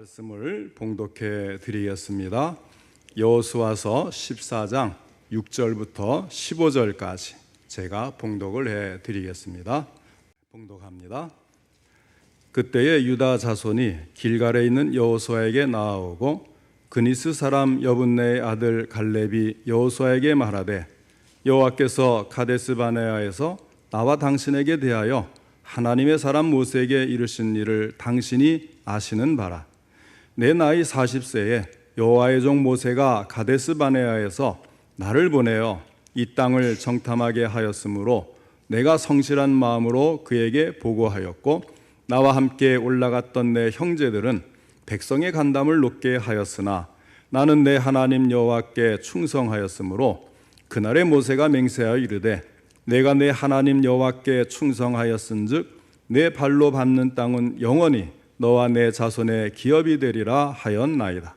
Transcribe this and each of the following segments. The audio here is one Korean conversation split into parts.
말씀을 봉독해 드리겠습니다. 여호수아서 14장 6절부터 15절까지 제가 봉독을 해 드리겠습니다. 봉독합니다. 그때에 유다 자손이 길갈에 있는 여호수아에게 나아오고 그니스 사람 여분네의 아들 갈렙이 여호수아에게 말하되 여호와께서 가데스 바네아에서 나와 당신에게 대하여 하나님의 사람 모세에게 이르신 일을 당신이 아시는 바라. 내 나이 40세에 여호와의 종 모세가 가데스 바네아에서 나를 보내어 이 땅을 정탐하게 하였으므로 내가 성실한 마음으로 그에게 보고하였고 나와 함께 올라갔던 내 형제들은 백성의 간담을 높게 하였으나 나는 내 하나님 여호와께 충성하였으므로 그날에 모세가 맹세하여 이르되 내가 내 하나님 여호와께 충성하였은즉 내 발로 밟는 땅은 영원히 너와 내 자손의 기업이 되리라 하였나이다.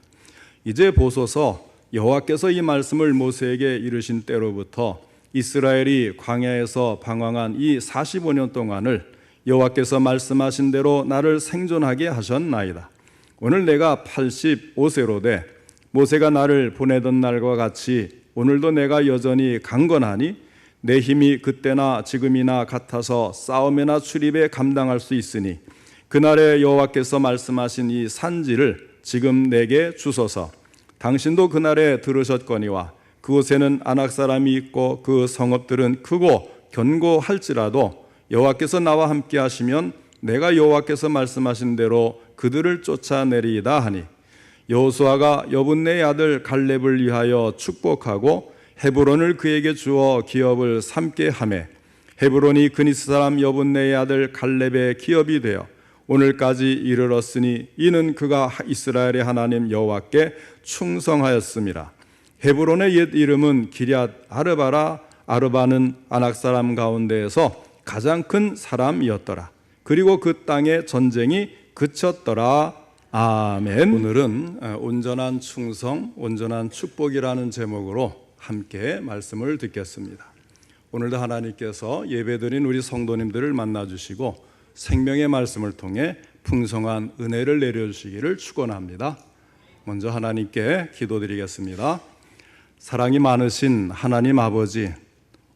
이제 보소서, 여호와께서 이 말씀을 모세에게 이르신 때로부터 이스라엘이 광야에서 방황한 이 45년 동안을 여호와께서 말씀하신 대로 나를 생존하게 하셨나이다. 오늘 내가 85세로 돼 모세가 나를 보내던 날과 같이 오늘도 내가 여전히 강건하니 내 힘이 그때나 지금이나 같아서 싸움이나 출입에 감당할 수 있으니 그날에 여호와께서 말씀하신 이 산지를 지금 내게 주소서. 당신도 그날에 들으셨거니와 그곳에는 아낙 사람이 있고 그 성읍들은 크고 견고할지라도 여호와께서 나와 함께 하시면 내가 여호와께서 말씀하신 대로 그들을 쫓아내리이다 하니 여호수아가 여분네의 아들 갈렙을 위하여 축복하고 헤브론을 그에게 주어 기업을 삼게 하매 헤브론이 그니스 사람 여분네의 아들 갈렙의 기업이 되어 오늘까지 이르렀으니 이는 그가 이스라엘의 하나님 여호와께 충성하였음이라. 헤브론의 옛 이름은 기럇 아르바라. 아르바는 아낙 사람 가운데에서 가장 큰 사람이었더라. 그리고 그 땅에 전쟁이 그쳤더라. 아멘. 오늘은 온전한 충성, 온전한 축복이라는 제목으로 함께 말씀을 듣겠습니다. 오늘도 하나님께서 예배드린 우리 성도님들을 만나주시고 생명의 말씀을 통해 풍성한 은혜를 내려주시기를 축원합니다. 먼저 하나님께 기도드리겠습니다. 사랑이 많으신 하나님 아버지,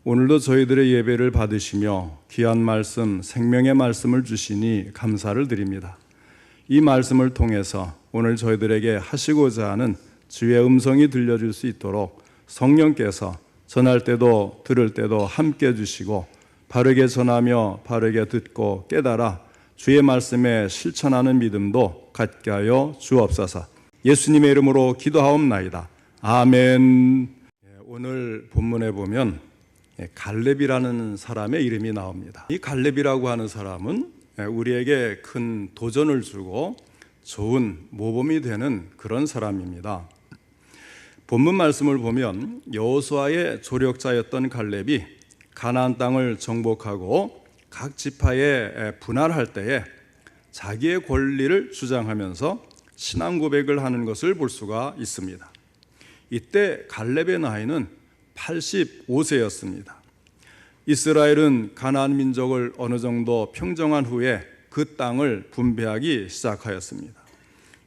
오늘도 저희들의 예배를 받으시며 귀한 말씀, 생명의 말씀을 주시니 감사를 드립니다. 이 말씀을 통해서 오늘 저희들에게 하시고자 하는 주의 음성이 들려줄 수 있도록 성령께서 전할 때도 들을 때도 함께 해주시고 바르게 전하며 바르게 듣고 깨달아 주의 말씀에 실천하는 믿음도 갖게 하여 주옵소서. 예수님의 이름으로 기도하옵나이다. 아멘. 오늘 본문에 보면 갈렙이라는 사람의 이름이 나옵니다. 이 갈렙이라고 하는 사람은 우리에게 큰 도전을 주고 좋은 모범이 되는 그런 사람입니다. 본문 말씀을 보면 여호수아의 조력자였던 갈렙이 가나안 땅을 정복하고 각 지파에 분할할 때에 자기의 권리를 주장하면서 신앙 고백을 하는 것을 볼 수가 있습니다. 이때 갈렙의 나이는 85세였습니다. 이스라엘은 가나안 민족을 어느 정도 평정한 후에 그 땅을 분배하기 시작하였습니다.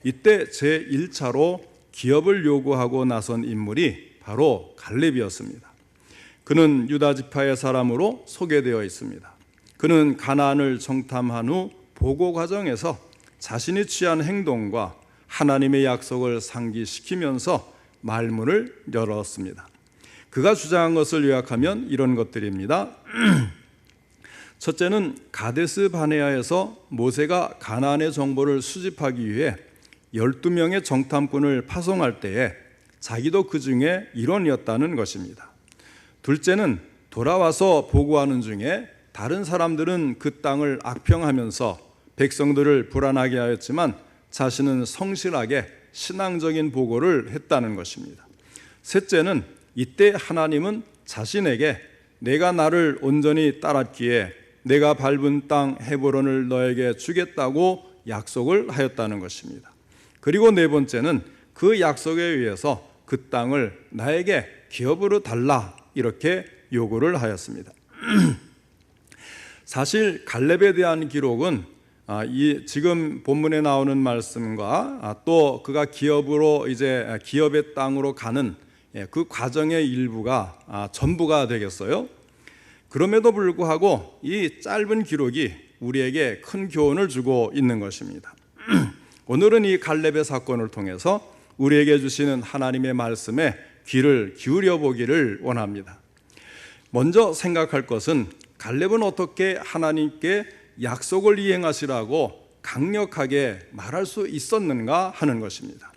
이때 제1차로 기업을 요구하고 나선 인물이 바로 갈렙이었습니다. 그는 유다 지파의 사람으로 소개되어 있습니다. 그는 가나안을 정탐한 후 보고 과정에서 자신이 취한 행동과 하나님의 약속을 상기시키면서 말문을 열었습니다. 그가 주장한 것을 요약하면 이런 것들입니다. 첫째는 가데스 바네아에서 모세가 가나안의 정보를 수집하기 위해 12명의 정탐꾼을 파송할 때에 자기도 그 중에 일원이었다는 것입니다. 둘째는 돌아와서 보고하는 중에 다른 사람들은 그 땅을 악평하면서 백성들을 불안하게 하였지만 자신은 성실하게 신앙적인 보고를 했다는 것입니다. 셋째는 이때 하나님은 자신에게 내가 나를 온전히 따랐기에 내가 밟은 땅 헤브론을 너에게 주겠다고 약속을 하였다는 것입니다. 그리고 네 번째는 그 약속에 의해서 그 땅을 나에게 기업으로 달라 이렇게 요구를 하였습니다. 사실 갈렙에 대한 기록은 이 지금 본문에 나오는 말씀과 또 그가 기업으로 이제 기업의 땅으로 가는 그 과정의 일부가 전부가 되겠어요. 그럼에도 불구하고 이 짧은 기록이 우리에게 큰 교훈을 주고 있는 것입니다. 오늘은 이 갈렙의 사건을 통해서 우리에게 주시는 하나님의 말씀에 귀를 기울여 보기를 원합니다. 먼저 생각할 것은 갈렙은 어떻게 하나님께 약속을 이행하시라고 강력하게 말할 수 있었는가 하는 것입니다.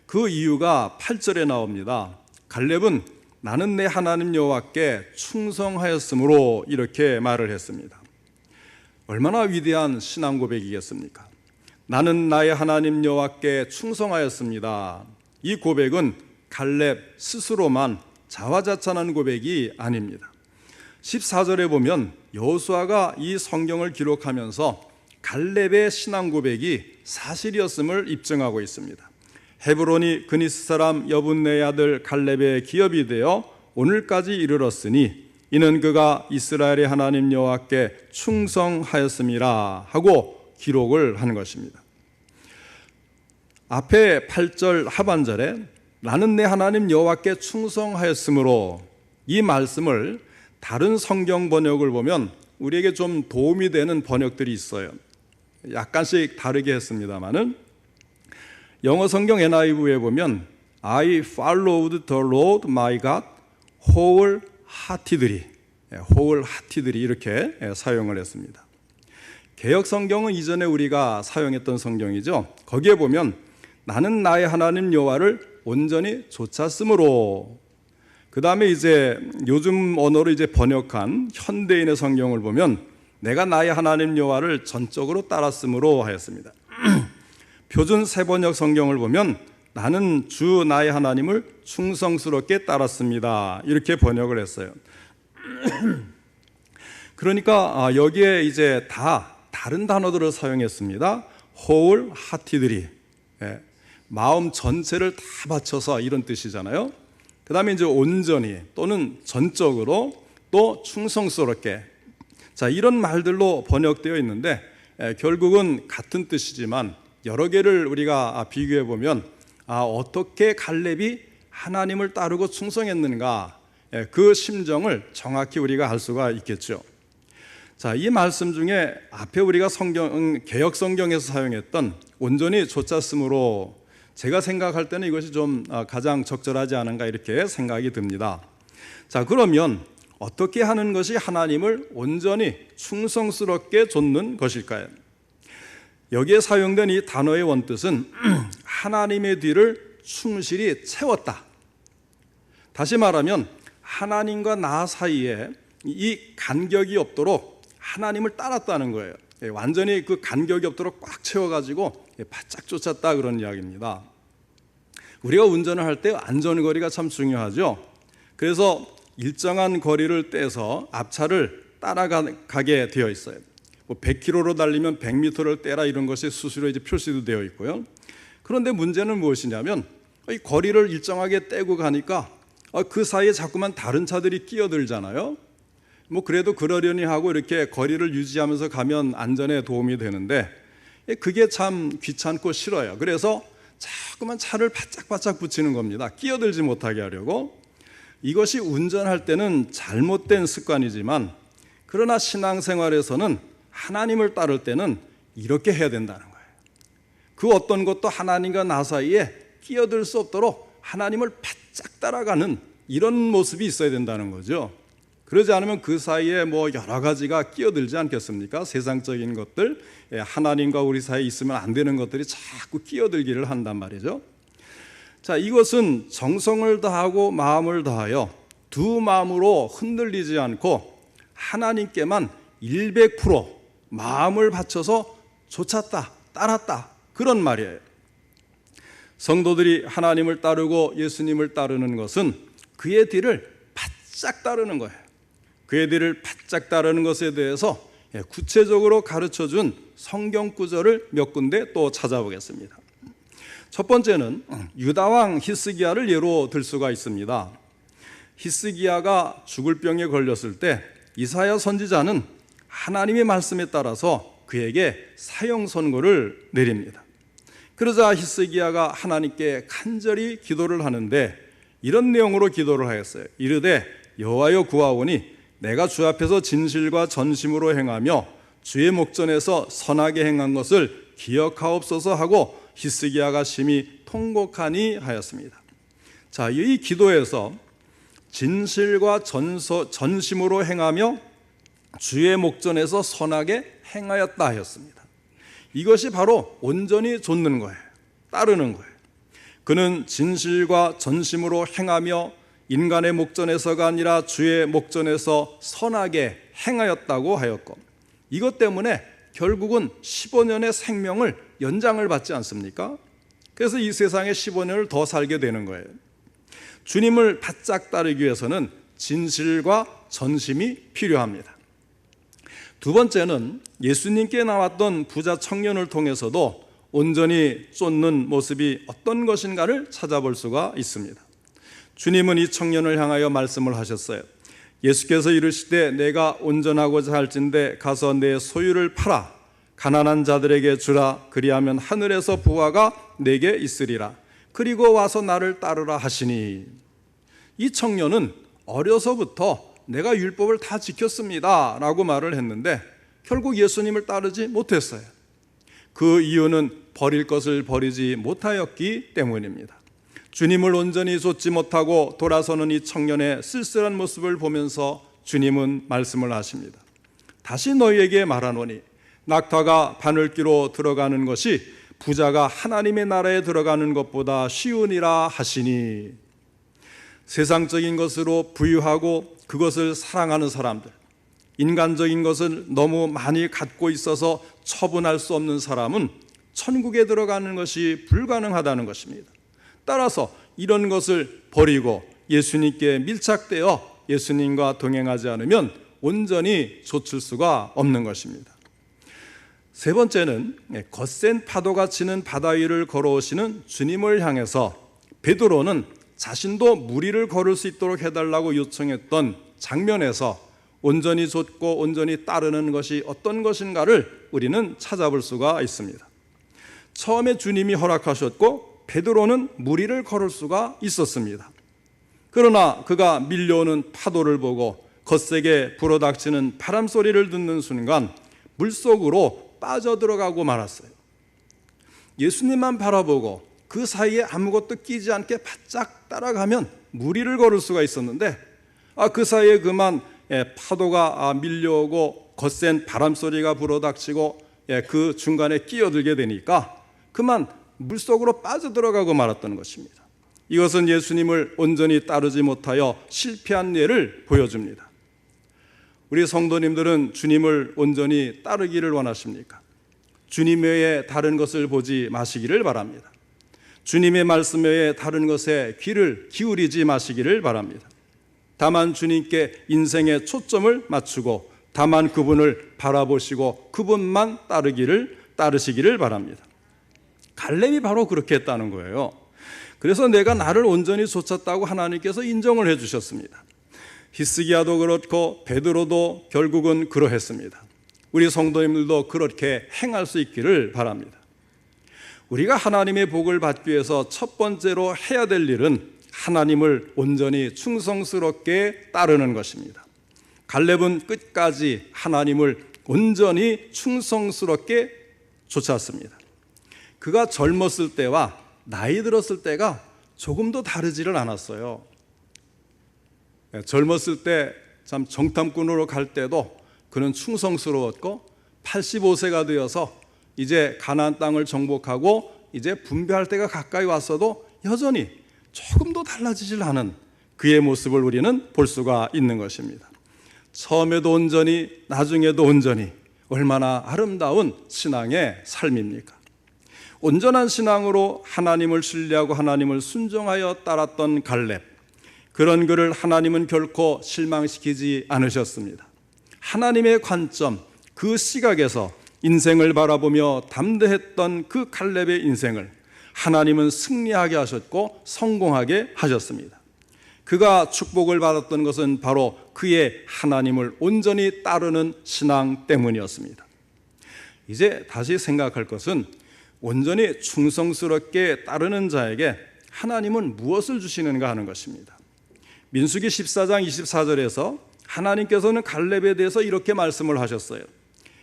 그 이유가 8절에 나옵니다. 갈렙은 나는 내 하나님 여호와께 충성하였으므로 이렇게 말을 했습니다. 얼마나 위대한 신앙 고백이겠습니까? 나는 나의 하나님 여호와께 충성하였습니다. 이 고백은 갈렙 스스로만 자화자찬한 고백이 아닙니다. 14절에 보면 여호수아가 이 성경을 기록하면서 갈렙의 신앙 고백이 사실이었음을 입증하고 있습니다. 헤브론이 그니스 사람 여분네의 아들 갈렙의 기업이 되어 오늘까지 이르렀으니 이는 그가 이스라엘의 하나님 여호와께 충성하였음이라 하고 기록을 한 것입니다. 앞에 8절 하반절에 나는 내 하나님 여호와께 충성하였으므로, 이 말씀을 다른 성경 번역을 보면 우리에게 좀 도움이 되는 번역들이 있어요. 약간씩 다르게 했습니다만은 영어 성경 NIV에 보면 I followed the Lord my God wholeheartedly 이렇게 사용을 했습니다. 개역 성경은 이전에 우리가 사용했던 성경이죠. 거기에 보면 나는 나의 하나님 여호와를 온전히 좇았으므로, 그 다음에 이제 요즘 언어로 이제 번역한 현대인의 성경을 보면 내가 나의 하나님 여호와를 전적으로 따랐으므로 하였습니다. 표준 세번역 성경을 보면 나는 주 나의 하나님을 충성스럽게 따랐습니다. 이렇게 번역을 했어요. 그러니까 여기에 이제 다 다른 단어들을 사용했습니다. wholeheartedly, 마음 전체를 다 바쳐서 이런 뜻이잖아요. 그 다음에 이제 온전히 또는 전적으로 또 충성스럽게, 자, 이런 말들로 번역되어 있는데 결국은 같은 뜻이지만 여러 개를 우리가 비교해 보면 어떻게 갈렙이 하나님을 따르고 충성했는가, 그 심정을 정확히 우리가 알 수가 있겠죠. 자, 이 말씀 중에 앞에 우리가 개역 성경에서 사용했던 온전히 좇았으므로, 제가 생각할 때는 이것이 좀 가장 적절하지 않은가 이렇게 생각이 듭니다. 자, 그러면 어떻게 하는 것이 하나님을 온전히 충성스럽게 좇는 것일까요? 여기에 사용된 이 단어의 원뜻은 하나님의 뒤를 충실히 채웠다. 다시 말하면 하나님과 나 사이에 이 간격이 없도록 하나님을 따랐다는 거예요. 완전히 그 간격이 없도록 꽉 채워가지고 바짝 쫓았다, 그런 이야기입니다. 우리가 운전을 할 때 안전거리가 참 중요하죠. 그래서 일정한 거리를 떼서 앞차를 따라가게 되어 있어요. 100km로 달리면 100m를 떼라, 이런 것이 수시로 이제 표시도 되어 있고요. 그런데 문제는 무엇이냐면 이 거리를 일정하게 떼고 가니까 그 사이에 자꾸만 다른 차들이 끼어들잖아요. 그래도 그러려니 하고 이렇게 거리를 유지하면서 가면 안전에 도움이 되는데 그게 참 귀찮고 싫어요. 그래서 자꾸만 차를 바짝바짝 붙이는 겁니다. 끼어들지 못하게 하려고. 이것이 운전할 때는 잘못된 습관이지만, 그러나 신앙생활에서는 하나님을 따를 때는 이렇게 해야 된다는 거예요. 그 어떤 것도 하나님과 나 사이에 끼어들 수 없도록 하나님을 바짝 따라가는 이런 모습이 있어야 된다는 거죠. 그러지 않으면 그 사이에 여러 가지가 끼어들지 않겠습니까? 세상적인 것들, 하나님과 우리 사이에 있으면 안 되는 것들이 자꾸 끼어들기를 한단 말이죠. 자, 이것은 정성을 다하고 마음을 다하여 두 마음으로 흔들리지 않고 하나님께만 100% 마음을 바쳐서 좇았다, 따랐다, 그런 말이에요. 성도들이 하나님을 따르고 예수님을 따르는 것은 그의 뒤를 바짝 따르는 거예요. 그의 뒤를 바짝 따르는 것에 대해서 구체적으로 가르쳐준 성경 구절을 몇 군데 또 찾아보겠습니다. 첫 번째는 유다왕 히스기야를 예로 들 수가 있습니다. 히스기야가 죽을 병에 걸렸을 때 이사야 선지자는 하나님의 말씀에 따라서 그에게 사형 선고를 내립니다. 그러자 히스기야가 하나님께 간절히 기도를 하는데 이런 내용으로 기도를 하였어요. 이르되 여호와여 구하오니 내가 주 앞에서 진실과 전심으로 행하며 주의 목전에서 선하게 행한 것을 기억하옵소서 하고 히스기야가 심히 통곡하니 하였습니다. 자, 이 기도에서 진실과 전심으로 행하며 주의 목전에서 선하게 행하였다 하였습니다. 이것이 바로 온전히 좇는 거예요. 따르는 거예요. 그는 진실과 전심으로 행하며 인간의 목전에서가 아니라 주의 목전에서 선하게 행하였다고 하였고, 이것 때문에 결국은 15년의 생명을 연장을 받지 않습니까? 그래서 이 세상에 15년을 더 살게 되는 거예요. 주님을 바짝 따르기 위해서는 진실과 전심이 필요합니다. 두 번째는 예수님께 나왔던 부자 청년을 통해서도 온전히 쫓는 모습이 어떤 것인가를 찾아볼 수가 있습니다. 주님은 이 청년을 향하여 말씀을 하셨어요. 예수께서 이르시되 내가 온전하고자 할진대 가서 내 소유를 팔아 가난한 자들에게 주라. 그리하면 하늘에서 부화가 내게 있으리라. 그리고 와서 나를 따르라 하시니, 이 청년은 어려서부터 내가 율법을 다 지켰습니다 라고 말을 했는데 결국 예수님을 따르지 못했어요. 그 이유는 버릴 것을 버리지 못하였기 때문입니다. 주님을 온전히 좇지 못하고 돌아서는 이 청년의 쓸쓸한 모습을 보면서 주님은 말씀을 하십니다. 다시 너희에게 말하노니 낙타가 바늘귀로 들어가는 것이 부자가 하나님의 나라에 들어가는 것보다 쉬우니라 하시니, 세상적인 것으로 부유하고 그것을 사랑하는 사람들, 인간적인 것을 너무 많이 갖고 있어서 처분할 수 없는 사람은 천국에 들어가는 것이 불가능하다는 것입니다. 따라서 이런 것을 버리고 예수님께 밀착되어 예수님과 동행하지 않으면 온전히 좇을 수가 없는 것입니다. 세 번째는 거센 파도가 치는 바다 위를 걸어오시는 주님을 향해서 베드로는 자신도 물 위를 걸을 수 있도록 해달라고 요청했던 장면에서 온전히 좇고 온전히 따르는 것이 어떤 것인가를 우리는 찾아볼 수가 있습니다. 처음에 주님이 허락하셨고 베드로는 물 위를 걸을 수가 있었습니다. 그러나 그가 밀려오는 파도를 보고 거세게 불어닥치는 바람 소리를 듣는 순간 물속으로 빠져들어가고 말았어요. 예수님만 바라보고 그 사이에 아무것도 끼지 않게 바짝 따라가면 물 위를 걸을 수가 있었는데 그 사이에 그만 파도가 밀려오고 거센 바람 소리가 불어닥치고 그 중간에 끼어들게 되니까 그만 물속으로 빠져들어가고 말았던 것입니다. 이것은 예수님을 온전히 따르지 못하여 실패한 예를 보여줍니다. 우리 성도님들은 주님을 온전히 따르기를 원하십니까? 주님 외에 다른 것을 보지 마시기를 바랍니다. 주님의 말씀 외에 다른 것에 귀를 기울이지 마시기를 바랍니다. 다만 주님께 인생의 초점을 맞추고 다만 그분을 바라보시고 그분만 따르시기를 바랍니다. 갈렙이 바로 그렇게 했다는 거예요. 그래서 내가 나를 온전히 좇았다고 하나님께서 인정을 해주셨습니다. 히스기야도 그렇고 베드로도 결국은 그러했습니다. 우리 성도님들도 그렇게 행할 수 있기를 바랍니다. 우리가 하나님의 복을 받기 위해서 첫 번째로 해야 될 일은 하나님을 온전히 충성스럽게 따르는 것입니다. 갈렙은 끝까지 하나님을 온전히 충성스럽게 좇았습니다. 그가 젊었을 때와 나이 들었을 때가 조금도 다르지를 않았어요. 젊었을 때 참 정탐꾼으로 갈 때도 그는 충성스러웠고 85세가 되어서 이제 가나안 땅을 정복하고 이제 분배할 때가 가까이 왔어도 여전히 조금도 달라지질 않은 그의 모습을 우리는 볼 수가 있는 것입니다. 처음에도 온전히 나중에도 온전히, 얼마나 아름다운 신앙의 삶입니까? 온전한 신앙으로 하나님을 신뢰하고 하나님을 순종하여 따랐던 갈렙, 그런 그를 하나님은 결코 실망시키지 않으셨습니다. 하나님의 관점, 그 시각에서 인생을 바라보며 담대했던 그 갈렙의 인생을 하나님은 승리하게 하셨고 성공하게 하셨습니다. 그가 축복을 받았던 것은 바로 그의 하나님을 온전히 따르는 신앙 때문이었습니다. 이제 다시 생각할 것은 온전히 충성스럽게 따르는 자에게 하나님은 무엇을 주시는가 하는 것입니다. 민수기 14장 24절에서 하나님께서는 갈렙에 대해서 이렇게 말씀을 하셨어요.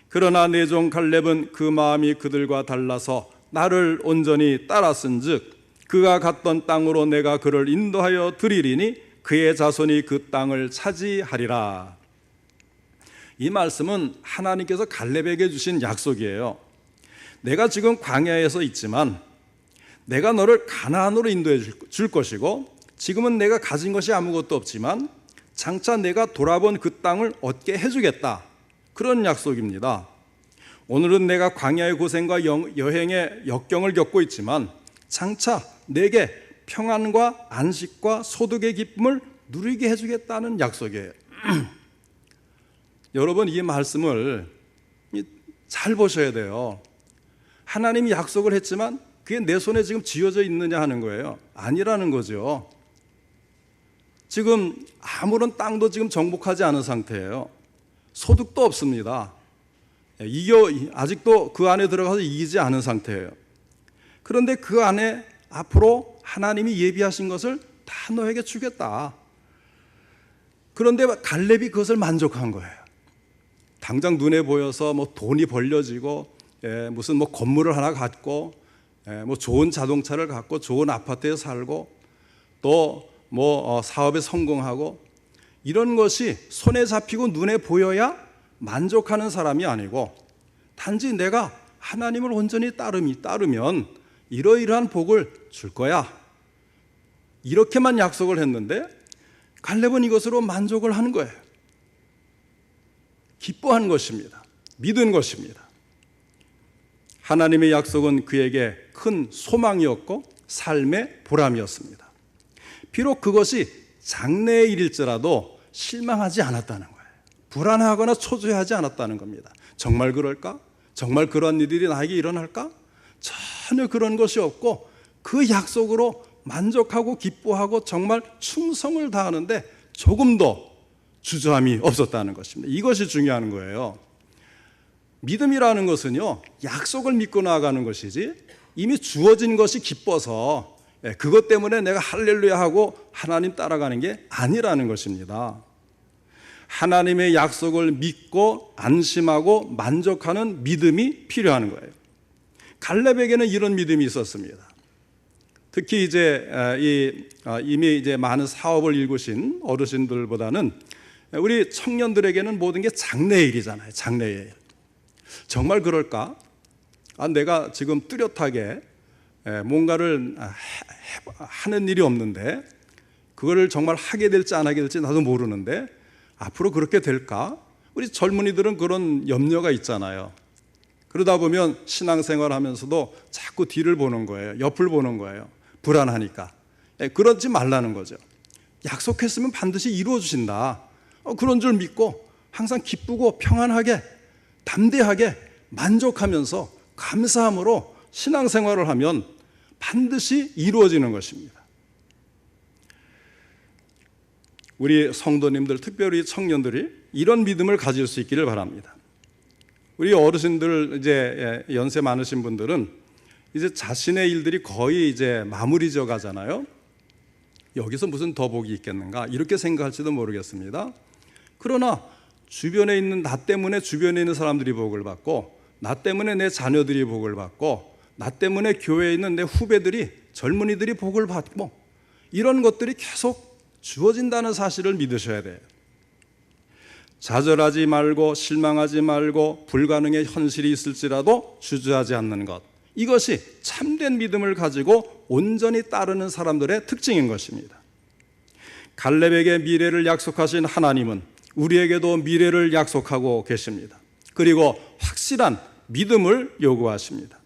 그러나 내 종 갈렙은 그 마음이 그들과 달라서 나를 온전히 따랐은즉 그가 갔던 땅으로 내가 그를 인도하여 드리리니 그의 자손이 그 땅을 차지하리라. 이 말씀은 하나님께서 갈렙에게 주신 약속이에요. 내가 지금 광야에서 있지만 내가 너를 가나안으로 인도해 줄 것이고 지금은 내가 가진 것이 아무것도 없지만 장차 내가 돌아본 그 땅을 얻게 해주겠다. 그런 약속입니다. 오늘은 내가 광야의 고생과 여행의 역경을 겪고 있지만 장차 내게 평안과 안식과 소득의 기쁨을 누리게 해주겠다는 약속이에요. 여러분, 이 말씀을 잘 보셔야 돼요. 하나님이 약속을 했지만 그게 내 손에 지금 쥐어져 있느냐 하는 거예요. 아니라는 거죠. 지금 아무런 땅도 지금 정복하지 않은 상태예요. 소득도 없습니다. 아직도 그 안에 들어가서 이기지 않은 상태예요. 그런데 그 안에 앞으로 하나님이 예비하신 것을 다 너에게 주겠다. 그런데 갈렙이 그것을 만족한 거예요. 당장 눈에 보여서 뭐 돈이 벌려지고 무슨 뭐 건물을 하나 갖고 뭐 좋은 자동차를 갖고 좋은 아파트에 살고 또 뭐 사업에 성공하고 이런 것이 손에 잡히고 눈에 보여야 만족하는 사람이 아니고 단지 내가 하나님을 온전히 따르면 이러이러한 복을 줄 거야. 이렇게만 약속을 했는데 갈렙은 이것으로 만족을 하는 거예요. 기뻐한 것입니다. 믿은 것입니다. 하나님의 약속은 그에게 큰 소망이었고 삶의 보람이었습니다. 비록 그것이 장래의 일일지라도 실망하지 않았다는 거예요. 불안하거나 초조해하지 않았다는 겁니다. 정말 그럴까? 정말 그런 일들이 나에게 일어날까? 전혀 그런 것이 없고 그 약속으로 만족하고 기뻐하고 정말 충성을 다하는데 조금도 주저함이 없었다는 것입니다. 이것이 중요한 거예요. 믿음이라는 것은요, 약속을 믿고 나아가는 것이지 이미 주어진 것이 기뻐서 그것 때문에 내가 할렐루야 하고 하나님 따라가는 게 아니라는 것입니다. 하나님의 약속을 믿고 안심하고 만족하는 믿음이 필요한 거예요. 갈렙에게는 이런 믿음이 있었습니다. 특히 이제 이미 이제 많은 사업을 일구신 어르신들보다는 우리 청년들에게는 모든 게 장래의 일이잖아요. 장래의 일. 정말 그럴까? 내가 지금 뚜렷하게 뭔가를 하는 일이 없는데 그거를 정말 하게 될지 안 하게 될지 나도 모르는데 앞으로 그렇게 될까? 우리 젊은이들은 그런 염려가 있잖아요. 그러다 보면 신앙생활 하면서도 자꾸 뒤를 보는 거예요. 옆을 보는 거예요. 불안하니까. 그러지 말라는 거죠. 약속했으면 반드시 이루어 주신다. 그런 줄 믿고 항상 기쁘고 평안하게 담대하게 만족하면서 감사함으로 신앙생활을 하면 반드시 이루어지는 것입니다. 우리 성도님들, 특별히 청년들이 이런 믿음을 가질 수 있기를 바랍니다. 우리 어르신들, 이제 연세 많으신 분들은 이제 자신의 일들이 거의 이제 마무리 져 가잖아요. 여기서 무슨 더 복이 있겠는가 이렇게 생각할지도 모르겠습니다. 그러나 주변에 있는 나 때문에 주변에 있는 사람들이 복을 받고 나 때문에 내 자녀들이 복을 받고 나 때문에 교회에 있는 내 후배들이 젊은이들이 복을 받고 이런 것들이 계속 주어진다는 사실을 믿으셔야 돼요. 좌절하지 말고 실망하지 말고 불가능의 현실이 있을지라도 주저하지 않는 것, 이것이 참된 믿음을 가지고 온전히 따르는 사람들의 특징인 것입니다. 갈렙에게 미래를 약속하신 하나님은 우리에게도 미래를 약속하고 계십니다. 그리고 확실한 믿음을 요구하십니다.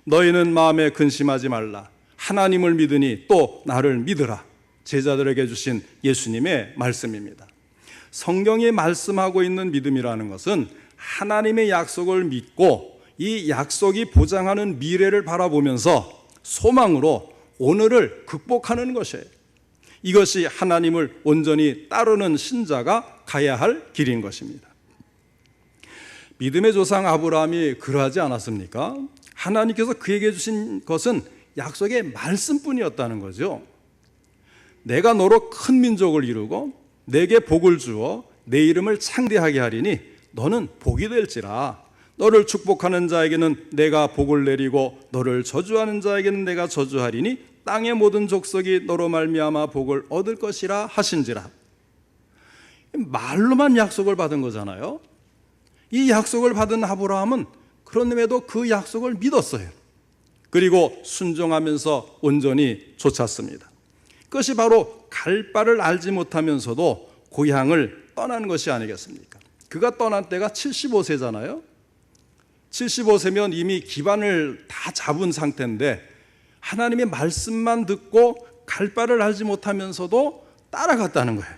너희는 마음에 근심하지 말라. 하나님을 믿으니 또 나를 믿으라. 제자들에게 주신 예수님의 말씀입니다. 성경이 말씀하고 있는 믿음이라는 것은 하나님의 약속을 믿고 이 약속이 보장하는 미래를 바라보면서 소망으로 오늘을 극복하는 것이에요. 이것이 하나님을 온전히 따르는 신자가 가야 할 길인 것입니다. 믿음의 조상 아브라함이 그러하지 않았습니까? 하나님께서 그에게 주신 것은 약속의 말씀뿐이었다는 거죠. 내가 너로 큰 민족을 이루고 내게 복을 주어 내 이름을 창대하게 하리니 너는 복이 될지라. 너를 축복하는 자에게는 내가 복을 내리고 너를 저주하는 자에게는 내가 저주하리니 땅의 모든 족속이 너로 말미암아 복을 얻을 것이라 하신지라. 말로만 약속을 받은 거잖아요. 이 약속을 받은 아브라함은 그런데도 그 약속을 믿었어요. 그리고 순종하면서 온전히 쫓았습니다. 그것이 바로 갈 바를 알지 못하면서도 고향을 떠난 것이 아니겠습니까? 그가 떠난 때가 75세잖아요. 75세면 이미 기반을 다 잡은 상태인데 하나님의 말씀만 듣고 갈 바를 알지 못하면서도 따라갔다는 거예요.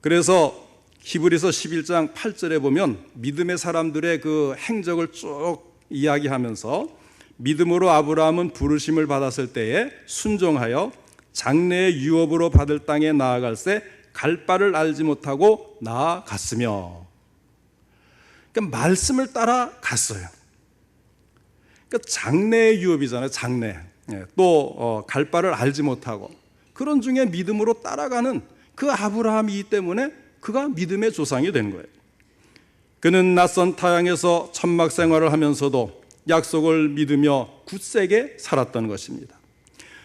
그래서 히브리서 11장 8절에 보면 믿음의 사람들의 그 행적을 쭉 이야기하면서 믿음으로 아브라함은 부르심을 받았을 때에 순종하여 장래의 유업으로 받을 땅에 나아갈새 갈 바를 알지 못하고 나아갔으며, 그러니까 말씀을 따라갔어요. 그러니까 장래의 유업이잖아요. 장래. 또 갈 바를 알지 못하고 그런 중에 믿음으로 따라가는 그 아브라함이기 때문에 그가 믿음의 조상이 된 거예요. 그는 낯선 타향에서 천막 생활을 하면서도 약속을 믿으며 굳세게 살았던 것입니다.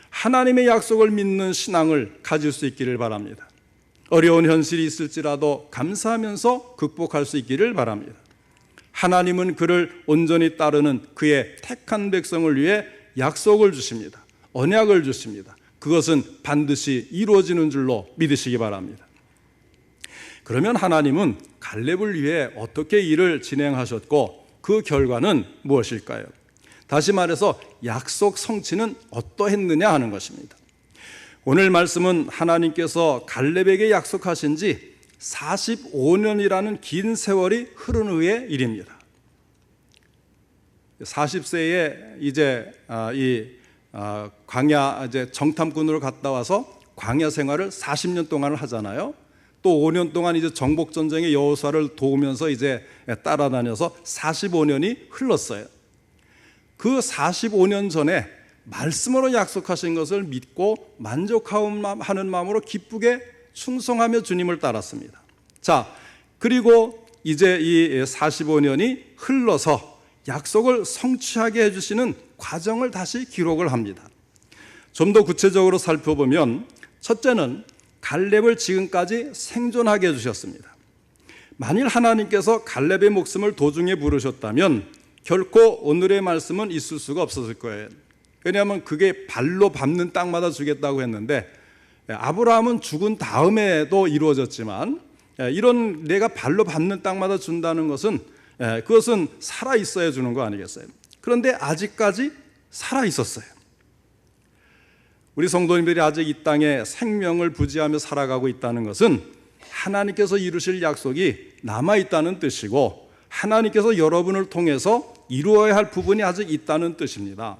하나님의 약속을 믿는 신앙을 가질 수 있기를 바랍니다. 어려운 현실이 있을지라도 감사하면서 극복할 수 있기를 바랍니다. 하나님은 그를 온전히 따르는 그의 택한 백성을 위해 약속을 주십니다. 언약을 주십니다. 그것은 반드시 이루어지는 줄로 믿으시기 바랍니다. 그러면 하나님은 갈렙을 위해 어떻게 일을 진행하셨고 그 결과는 무엇일까요? 다시 말해서 약속 성취는 어떠했느냐 하는 것입니다. 오늘 말씀은 하나님께서 갈렙에게 약속하신 지 45년이라는 긴 세월이 흐른 후의 일입니다. 40세에 이제 광야 이제 정탐꾼으로 갔다 와서 광야 생활을 40년 동안을 하잖아요. 또 5년 동안 이제 정복 전쟁의 여호수아를 도우면서 이제 따라다녀서 45년이 흘렀어요. 그 45년 전에 말씀으로 약속하신 것을 믿고 만족하는 마음으로 기쁘게 충성하며 주님을 따랐습니다. 자, 그리고 이제 이 45년이 흘러서 약속을 성취하게 해주시는 과정을 다시 기록을 합니다. 좀 더 구체적으로 살펴보면 첫째는 갈렙을 지금까지 생존하게 해주셨습니다. 만일 하나님께서 갈렙의 목숨을 도중에 부르셨다면 결코 오늘의 말씀은 있을 수가 없었을 거예요. 왜냐하면 그게 발로 밟는 땅마다 주겠다고 했는데 아브라함은 죽은 다음에도 이루어졌지만 이런 내가 발로 밟는 땅마다 준다는 것은 그것은 살아 있어야 주는 거 아니겠어요? 그런데 아직까지 살아 있었어요. 우리 성도님들이 아직 이 땅에 생명을 부지하며 살아가고 있다는 것은 하나님께서 이루실 약속이 남아있다는 뜻이고 하나님께서 여러분을 통해서 이루어야 할 부분이 아직 있다는 뜻입니다.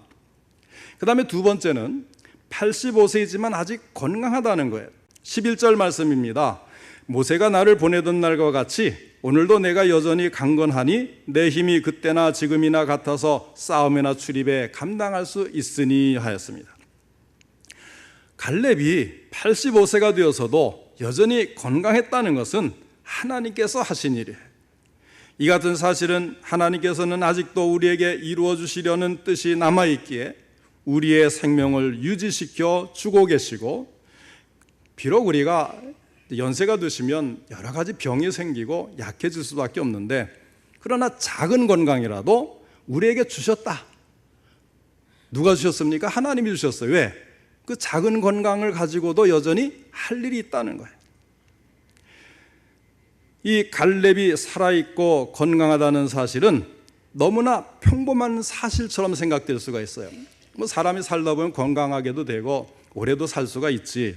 그 다음에 두 번째는 85세이지만 아직 건강하다는 거예요. 11절 말씀입니다. 모세가 나를 보내던 날과 같이 오늘도 내가 여전히 강건하니 내 힘이 그때나 지금이나 같아서 싸움이나 출입에 감당할 수 있으니 하였습니다. 갈렙이 85세가 되어서도 여전히 건강했다는 것은 하나님께서 하신 일이에요. 이 같은 사실은 하나님께서는 아직도 우리에게 이루어 주시려는 뜻이 남아있기에 우리의 생명을 유지시켜 주고 계시고, 비록 우리가 연세가 드시면 여러 가지 병이 생기고 약해질 수밖에 없는데 그러나 작은 건강이라도 우리에게 주셨다. 누가 주셨습니까? 하나님이 주셨어요. 왜? 그 작은 건강을 가지고도 여전히 할 일이 있다는 거예요. 이 갈렙이 살아있고 건강하다는 사실은 너무나 평범한 사실처럼 생각될 수가 있어요. 뭐 사람이 살다 보면 건강하게도 되고 오래도 살 수가 있지.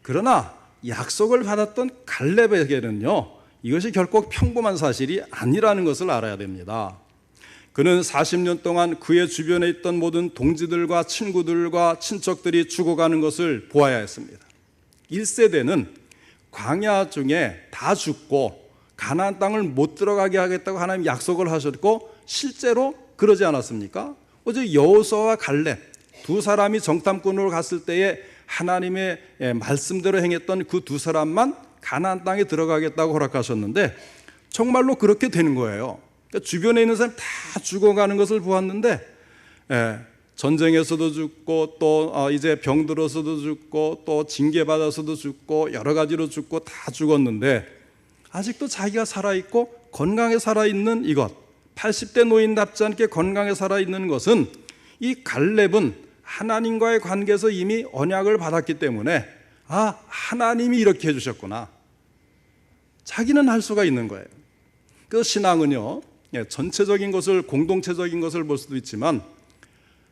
그러나 약속을 받았던 갈렙에게는요, 이것이 결코 평범한 사실이 아니라는 것을 알아야 됩니다. 그는 40년 동안 그의 주변에 있던 모든 동지들과 친구들과 친척들이 죽어가는 것을 보아야 했습니다. 1세대는 광야 중에 다 죽고 가나안 땅을 못 들어가게 하겠다고 하나님 약속을 하셨고 실제로 그러지 않았습니까? 어제 여호수아와 갈렙 두 사람이 정탐꾼으로 갔을 때에 하나님의 말씀대로 행했던 그 두 사람만 가나안 땅에 들어가겠다고 허락하셨는데 정말로 그렇게 되는 거예요. 그러니까 주변에 있는 사람 다 죽어가는 것을 보았는데 전쟁에서도 죽고 또 이제 병들어서도 죽고 또 징계받아서도 죽고 여러 가지로 죽고 다 죽었는데 아직도 자기가 살아있고 건강에 살아있는 이것 80대 노인답지 않게 건강에 살아있는 것은 이 갈렙은 하나님과의 관계에서 이미 언약을 받았기 때문에 하나님이 이렇게 해주셨구나. 자기는 할 수가 있는 거예요. 그래서 신앙은요, 전체적인 것을 공동체적인 것을 볼 수도 있지만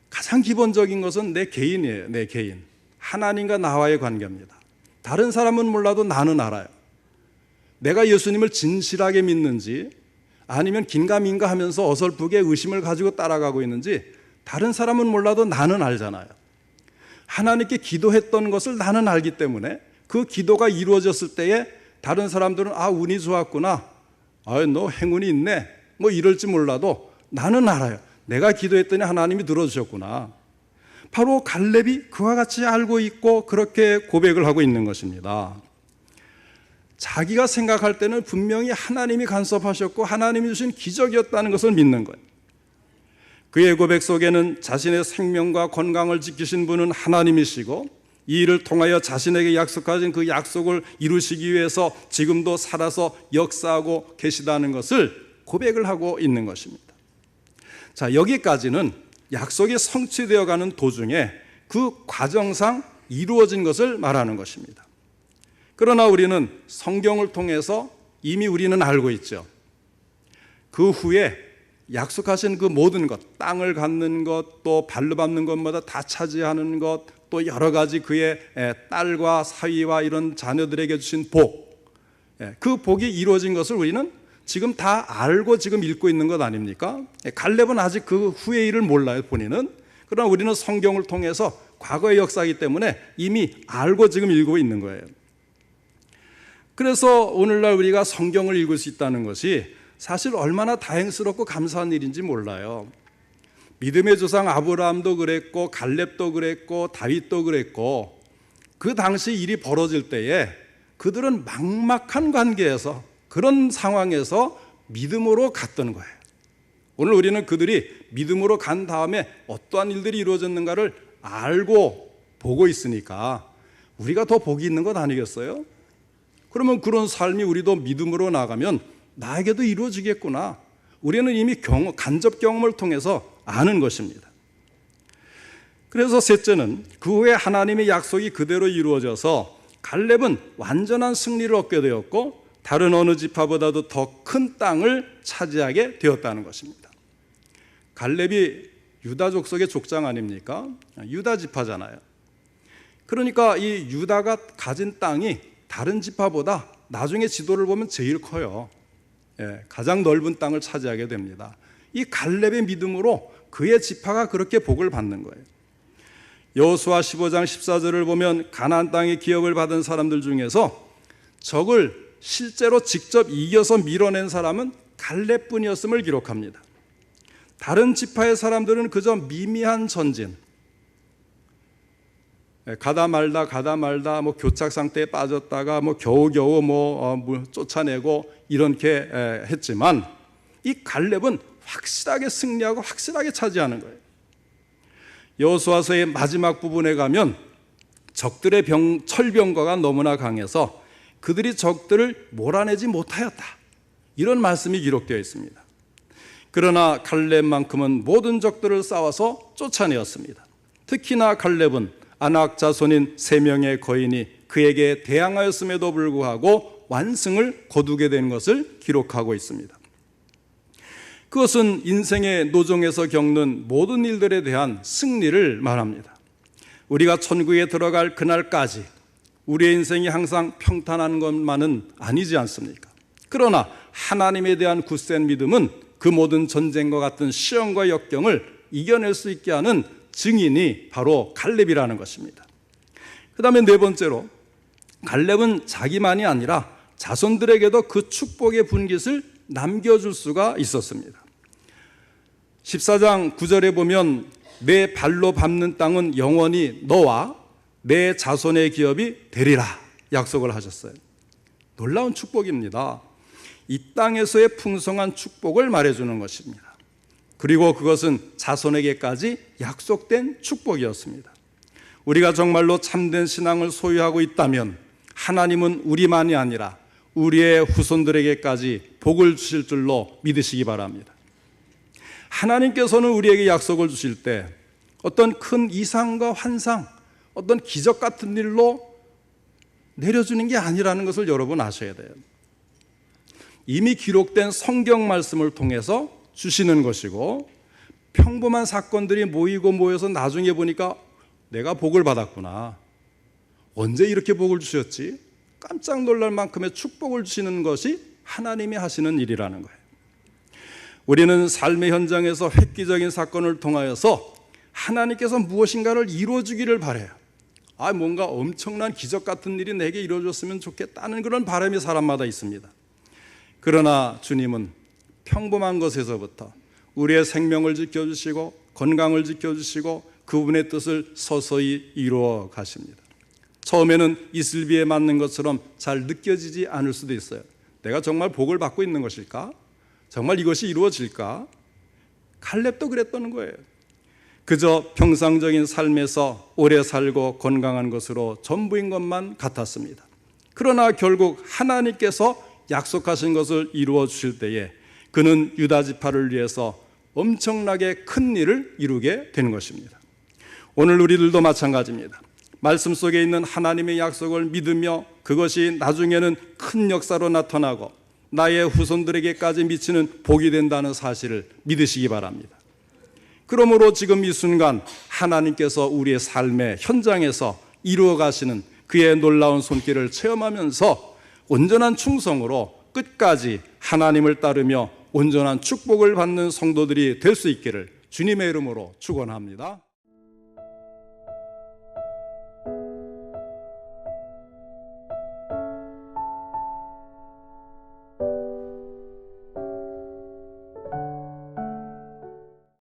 가장 기본적인 것은 내 개인이에요. 내 개인. 하나님과 나와의 관계입니다. 다른 사람은 몰라도 나는 알아요. 내가 예수님을 진실하게 믿는지 아니면 긴가민가 하면서 어설프게 의심을 가지고 따라가고 있는지 다른 사람은 몰라도 나는 알잖아요. 하나님께 기도했던 것을 나는 알기 때문에 그 기도가 이루어졌을 때에 다른 사람들은 운이 좋았구나, 너 행운이 있네, 뭐 이럴지 몰라도 나는 알아요. 내가 기도했더니 하나님이 들어주셨구나. 바로 갈렙이 그와 같이 알고 있고 그렇게 고백을 하고 있는 것입니다. 자기가 생각할 때는 분명히 하나님이 간섭하셨고 하나님이 주신 기적이었다는 것을 믿는 거예요. 그의 고백 속에는 자신의 생명과 건강을 지키신 분은 하나님이시고 이 일을 통하여 자신에게 약속하신 그 약속을 이루시기 위해서 지금도 살아서 역사하고 계시다는 것을 고백을 하고 있는 것입니다. 자, 여기까지는 약속이 성취되어 가는 도중에 그 과정상 이루어진 것을 말하는 것입니다. 그러나 우리는 성경을 통해서 이미 우리는 알고 있죠. 그 후에 약속하신 그 모든 것, 땅을 갖는 것, 또 발로 밟는 것마다 다 차지하는 것, 또 여러 가지 그의 딸과 사위와 이런 자녀들에게 주신 복, 그 복이 이루어진 것을 우리는 지금 다 알고 지금 읽고 있는 것 아닙니까? 갈렙은 아직 그 후의 일을 몰라요, 본인은. 그러나 우리는 성경을 통해서 과거의 역사이기 때문에 이미 알고 지금 읽고 있는 거예요. 그래서 오늘날 우리가 성경을 읽을 수 있다는 것이 사실 얼마나 다행스럽고 감사한 일인지 몰라요. 믿음의 조상 아브라함도 그랬고 갈렙도 그랬고 다윗도 그랬고 그 당시 일이 벌어질 때에 그들은 막막한 관계에서 그런 상황에서 믿음으로 갔던 거예요. 오늘 우리는 그들이 믿음으로 간 다음에 어떠한 일들이 이루어졌는가를 알고 보고 있으니까 우리가 더 복이 있는 것 아니겠어요? 그러면 그런 삶이 우리도 믿음으로 나가면 나에게도 이루어지겠구나. 우리는 이미 간접 경험을 통해서 아는 것입니다. 그래서 셋째는 그 후에 하나님의 약속이 그대로 이루어져서 갈렙은 완전한 승리를 얻게 되었고 다른 어느 지파보다도 더 큰 땅을 차지하게 되었다는 것입니다. 갈렙이 유다 족속의 족장 아닙니까? 유다 지파잖아요. 그러니까 이 유다가 가진 땅이 다른 지파보다 나중에 지도를 보면 제일 커요. 가장 넓은 땅을 차지하게 됩니다. 이 갈렙의 믿음으로 그의 지파가 그렇게 복을 받는 거예요. 여호수아 15장 14절을 보면 가나안 땅의 기업을 받은 사람들 중에서 적을 실제로 직접 이겨서 밀어낸 사람은 갈렙뿐이었음을 기록합니다. 다른 지파의 사람들은 그저 미미한 전진, 가다 말다 뭐 교착 상태에 빠졌다가 뭐 겨우겨우 쫓아내고 이렇게 했지만 이 갈렙은 확실하게 승리하고 확실하게 차지하는 거예요. 여호수아서의 마지막 부분에 가면 적들의 철병거가 너무나 강해서 그들이 적들을 몰아내지 못하였다, 이런 말씀이 기록되어 있습니다. 그러나 갈렙만큼은 모든 적들을 싸워서 쫓아내었습니다. 특히나 갈렙은 아낙 자손인 3명의 거인이 그에게 대항하였음에도 불구하고 완승을 거두게 된 것을 기록하고 있습니다. 그것은 인생의 노정에서 겪는 모든 일들에 대한 승리를 말합니다. 우리가 천국에 들어갈 그날까지 우리의 인생이 항상 평탄한 것만은 아니지 않습니까? 그러나 하나님에 대한 굳센 믿음은 그 모든 전쟁과 같은 시험과 역경을 이겨낼 수 있게 하는 증인이 바로 갈렙이라는 것입니다. 그 다음에 네 번째로 갈렙은 자기만이 아니라 자손들에게도 그 축복의 분깃을 남겨줄 수가 있었습니다. 14장 9절에 보면 내 발로 밟는 땅은 영원히 너와 내 자손의 기업이 되리라 약속을 하셨어요. 놀라운 축복입니다. 이 땅에서의 풍성한 축복을 말해주는 것입니다. 그리고 그것은 자손에게까지 약속된 축복이었습니다. 우리가 정말로 참된 신앙을 소유하고 있다면 하나님은 우리만이 아니라 우리의 후손들에게까지 복을 주실 줄로 믿으시기 바랍니다. 하나님께서는 우리에게 약속을 주실 때 어떤 큰 이상과 환상, 어떤 기적 같은 일로 내려주는 게 아니라는 것을 여러분 아셔야 돼요. 이미 기록된 성경 말씀을 통해서 주시는 것이고, 평범한 사건들이 모여서 나중에 보니까 내가 복을 받았구나, 언제 이렇게 복을 주셨지? 깜짝 놀랄 만큼의 축복을 주시는 것이 하나님이 하시는 일이라는 거예요. 우리는 삶의 현장에서 획기적인 사건을 통하여서 하나님께서 무엇인가를 이루어주기를 바라요. 뭔가 엄청난 기적 같은 일이 내게 이루어졌으면 좋겠다는 그런 바람이 사람마다 있습니다. 그러나 주님은 평범한 것에서부터 우리의 생명을 지켜주시고 건강을 지켜주시고 그분의 뜻을 서서히 이루어 가십니다. 처음에는 이슬비에 맞는 것처럼 잘 느껴지지 않을 수도 있어요. 내가 정말 복을 받고 있는 것일까? 정말 이것이 이루어질까? 갈렙도 그랬다는 거예요. 그저 평상적인 삶에서 오래 살고 건강한 것으로 전부인 것만 같았습니다. 그러나 결국 하나님께서 약속하신 것을 이루어 주실 때에 그는 유다 지파를 위해서 엄청나게 큰 일을 이루게 되는 것입니다. 오늘 우리들도 마찬가지입니다. 말씀 속에 있는 하나님의 약속을 믿으며 그것이 나중에는 큰 역사로 나타나고 나의 후손들에게까지 미치는 복이 된다는 사실을 믿으시기 바랍니다. 그러므로 지금 이 순간 하나님께서 우리의 삶의 현장에서 이루어 가시는 그의 놀라운 손길을 체험하면서 온전한 충성으로 끝까지 하나님을 따르며 온전한 축복을 받는 성도들이 될 수 있기를 주님의 이름으로 축원합니다.